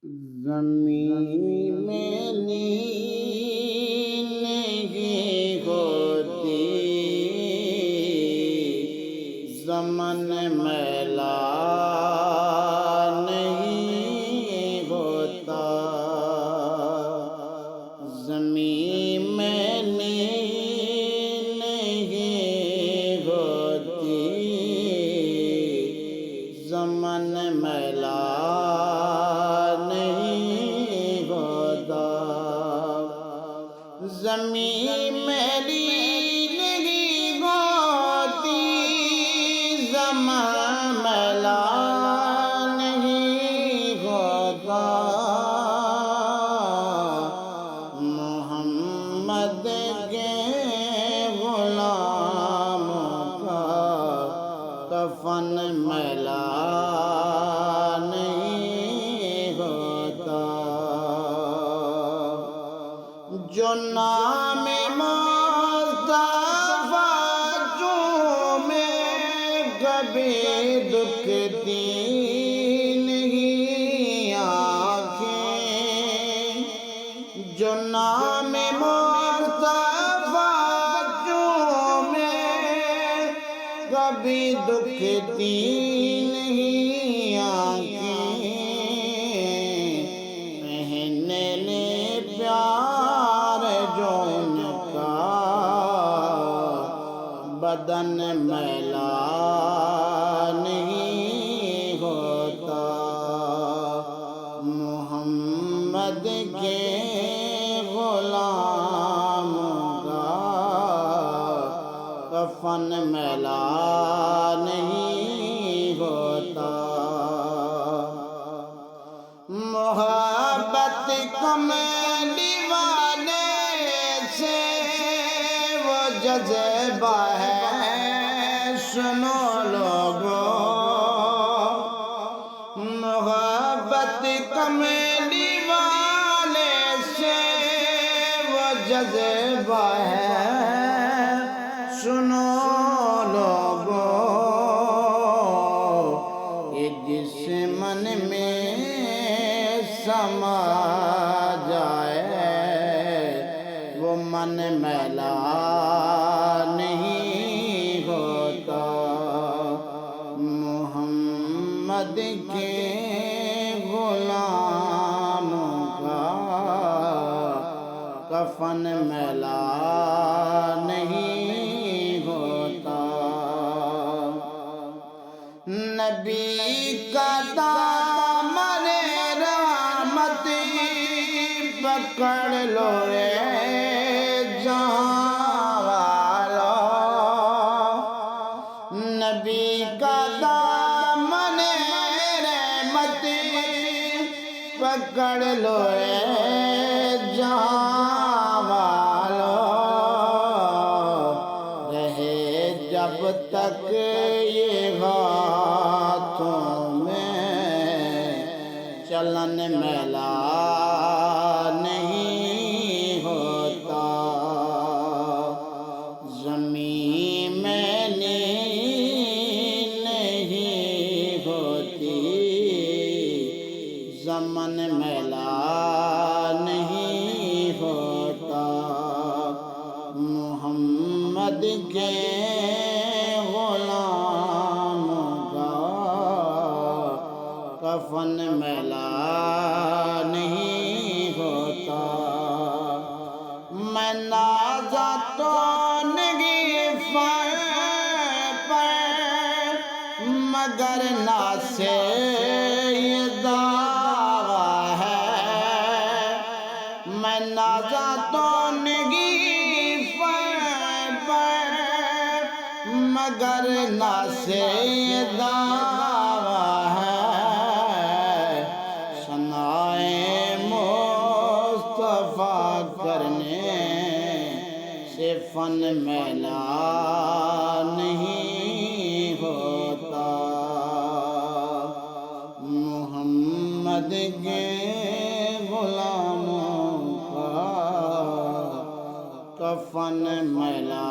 زمین میں نیند نہیں ہوتی، زمن میلا نہیں ہوتا۔ زمین میں نیند نہیں ہوتی، زمن میلا نہیں ہوتا۔ زمین میلی نہیں ہوتی، زمن میلا نہیں ہوتا۔ محمد کے غلاموں کا کفن میلا نہیں ہوتا۔ جو نام مصطفیٰ چومے کبھی دکھتی نہیں آنکھیں، جو نام مصطفیٰ چومے کبھی دکھتی نہیں آنکھیں، پہنے لے پیار جو ان کا بدن میلا نہیں ہوتا۔ محمد کے غلاموں کا کفن میلا نہیں ہوتا۔ محبت کملی والے سے وہ جذبہ ہے، سنو لوگو۔ محبت کملی والے سے وہ جذبہ ہے، سنو لوگو۔ یہ جس من میں سما جائے وہ من میلا نہیں ہوتا۔ محمد کے غلاموں کا کفن میلا نہیں ہوتا۔ نبی کا دامن رحمت پکڑ لو رے جہاں والو، نبی کا دامن رحمت پکڑ لو رے جہاں والو، رہے جب تک یہ ہاتھوں میں چلن میلا نہیں ہوتا۔ زمین میں نیند نہیں ہوتی، زمن میلا نہیں ہوتا۔ محمد کے غلاموں کا کفن میلا نہیں ہوتا۔ میں نازا تو نہیں فر پر، مگر ناسے یہ دعویٰ ہے۔ میں نازا تو نہیں فر پر، مگر ناسے یہ دعویٰ ہے۔ ثنائے مصطفیٰ کرنے سے فن میلا نہیں ہوتا۔ محمد کے غلاموں کا کفن میلا